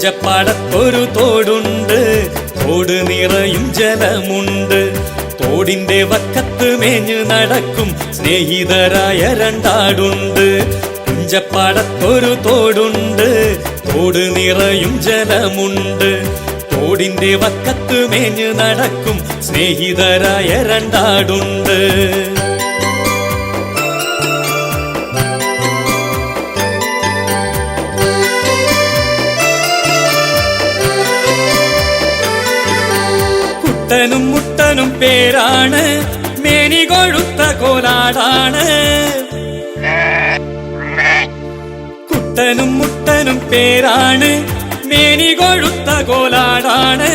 പുഞ്ചപ്പാടത്തൊരു തോടുണ്ട്, തോട് നിറയും ജലമുണ്ട്. തോടിന്റെ വക്കത്ത് മേഞ്ഞു നടക്കും സ്നേഹിതരായ രണ്ടാടുണ്ട്. പുഞ്ചപ്പാടത്തൊരു തോടുണ്ട്, തോട് നിറയും ജലമുണ്ട്. തോടിന്റെ വക്കത്ത് മേഞ്ഞു നടക്കും സ്നേഹിതരായ രണ്ടാടുണ്ട്. കുട്ടനും മുട്ടനും പേരാണ്, മേനി കൊഴുത്ത കോലാടാണ്. കുട്ടനും മുട്ടനും പേരാണ്, മേനി കൊഴുത്ത കോലാടാണ്.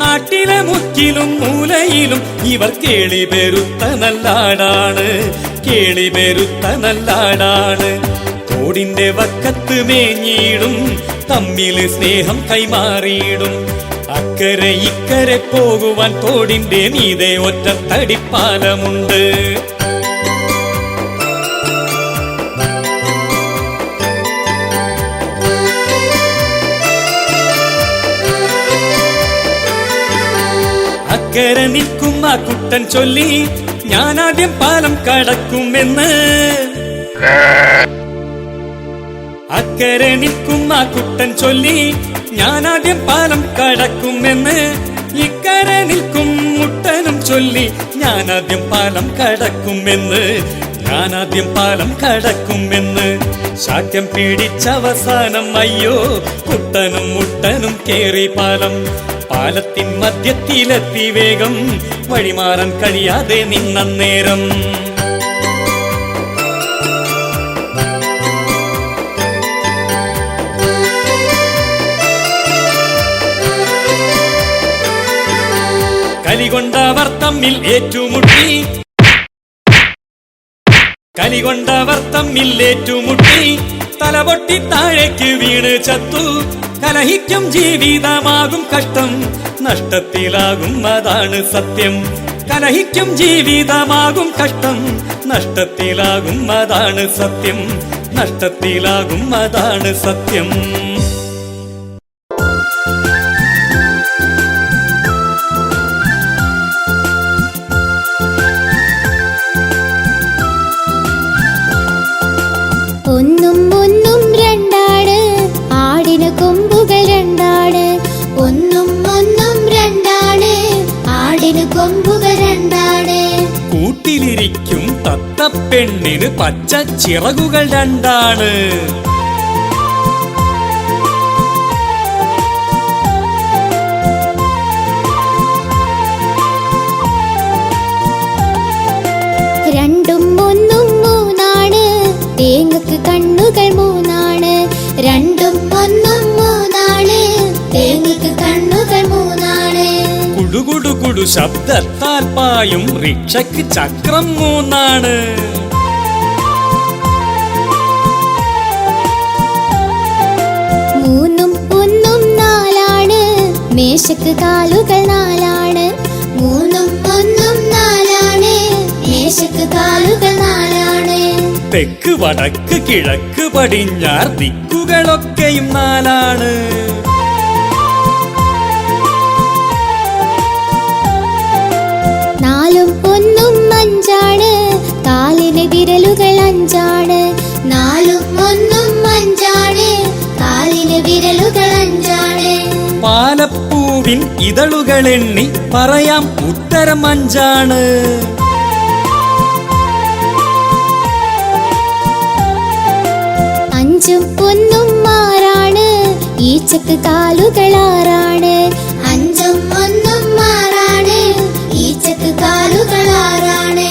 നാട്ടിലെ മുക്കിലും മൂലയിലും ഇവർ കേളി പെരുത്ത നല്ലാടാണ്, കേളി പെരുത്ത നല്ലാടാണ്. തോടിന്റെ വക്കത്ത് മേഞ്ഞിടും, തമ്മില് സ്നേഹം കൈമാറിയിടും. അക്കരെ ഇക്കരെ പോകുവാൻ തോടിന്റെ മീതെ ഒറ്റ തടിപ്പാലമുണ്ട്. അക്കരെ നിൽക്കും ആ കുട്ടൻ ചൊല്ലി, ഞാനാദ്യം പാലം കടക്കുമെന്ന്. അക്കരെ നിൽക്കും ആ കുട്ടൻ ചൊല്ലി, ഞാനാദ്യം പാലം കടക്കുമെന്ന്. ഇക്കരെ നിൽക്കും മുട്ടനും ചൊല്ലി, ഞാനാദ്യം പാലം കടക്കുമെന്ന്, ഞാനാദ്യം പാലം കടക്കുമെന്ന്. ശാഠ്യം പിടിച്ചവസാനം അയ്യോ കുട്ടനും മുട്ടനും കേറി പാലം. പാലത്തിൻ മധ്യത്തിലെത്തി വേഗം, വഴിമാറാൻ കഴിയാതെ നിന്ന നേരം. കലികൊണ്ടവർ തമ്മിൽ ഏറ്റുമുട്ടി, കലികൊണ്ടവർ തമ്മിൽ ഏറ്റുമുട്ടി. തലപൊട്ടി താഴേക്ക് വീണ് ചത്തു. കലഹിക്കും ജീവിതമാകും കഷ്ടം, നഷ്ടത്തിലാകും അതാണ് സത്യം. കലഹിക്കും ജീവിതമാകും കഷ്ടം, നഷ്ടത്തിലാകും അതാണ് സത്യം, നഷ്ടത്തിലാകും അതാണ് സത്യം. ഒന്നും ഒന്നും രണ്ടാണ്, ആടിന് കൊമ്പുകൾ രണ്ടാണ്. ഒന്നും ഒന്നും രണ്ടാണ്, ആടിന് കൊമ്പുകൾ രണ്ടാണ്. കൂട്ടിലിരിക്കും തത്തപ്പെണ്ണിന് പച്ച ചിറകുകൾ രണ്ടാണ്. രണ്ടും ഒന്നും മൂന്നാണ്, തേങ്ങക്ക് കണ്ണുകൾ മൂന്നാണ്. രണ്ടും ഒന്നും മൂന്നാണ്, തേങ്ങക്ക് കണ്ണുകൾ മൂന്നാണ്. കുടുകുടുകുടു ശബ്ദത്താൽ പായും റിക്ഷയ്ക്ക് ചക്രം മൂന്നാണ്. മൂന്നും ഒന്നും നാലാണ്, മേശക്ക് കാലുകൾ നാലാണ്. മൂന്നും ഒന്നും നാലാണ്, മേശക്ക് കാലുകൾ നാലാണ്. തെക്ക് വടക്ക് കിഴക്ക് പടിഞ്ഞാർ ദിക്കുകളൊക്കെയും നാലാണ്. നാലും ഒന്നും അഞ്ചാണ്, കാലിന് വിരലുകൾ അഞ്ചാണ്. നാലും ഒന്നും അഞ്ചാണ്, കാലിന് വിരലുകൾ അഞ്ചാണ്. പാലപ്പൂവിൻ ഇതളുകൾ എണ്ണി പറയാം ഉത്തരം അഞ്ചാണ്. അഞ്ചും ഒന്നും ആറാണ്, ഈച്ചക്ക് കാലുകൾ ആറാണ്. അഞ്ചും ഒന്നും ആറാണ്, ഈച്ചക്ക് കാലുകൾ ആറാണ്.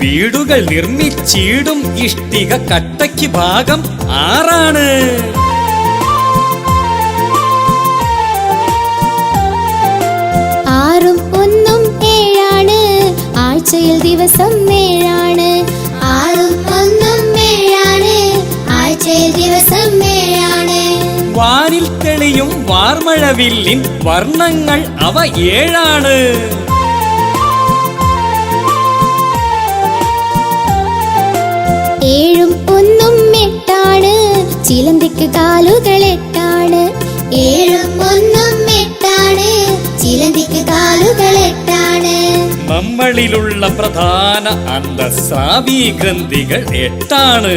വീടുകൾ നിർമ്മിച്ചിടും ഇഷ്ടിക കട്ടയ്ക്ക് ഭാഗം ആറാണ്. ആറും ഒന്നും ഏഴാണ്, ആഴ്ചയിൽ ദിവസം ഏഴാണ്. ആറും ഒന്നും ഏഴാണ്, ആഴ്ചയിൽ ദിവസം ഏഴാണ്. വാനിൽ തെളിയും വാർമഴവില്ലിൻ വർണ്ണങ്ങൾ അവ ഏഴാണ്. ഏഴും ഒന്നും എട്ടാണ്, ചിലന്തിക്ക് കാലുകൾ എട്ടാണ്. ഏഴും ഒന്നും എട്ടാണ്, ചിലന്തിക്ക് കാലുകൾ എട്ടാണ്. നമ്മളിലുള്ള പ്രധാന അന്തസ്രാവി ഗ്രന്ഥികൾ 8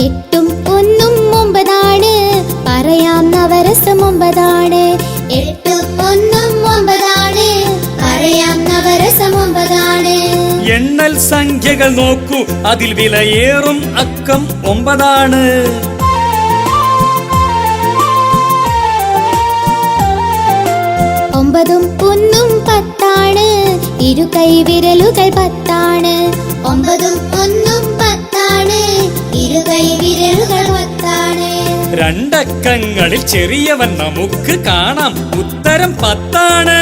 എട്ടും ഒന്നും 9, പറയാം നവരസം 9. എട്ടും ഒന്നും 9, പറയാം നവരസം 9. എണ്ണൽ സംഖ്യകൾ നോക്കൂ, അതിൽ വിലയേറും അക്കം 9. ഒമ്പതും ഒന്നും 10, ഇരു കൈവിരലുകൾ 10. ഒമ്പതും ഒന്നും 10, ഇരു കൈവിരലുകൾ 10. രണ്ടക്കങ്ങളിൽ ചെറിയവൻ നമുക്ക് കാണാം, ഉത്തരം 10.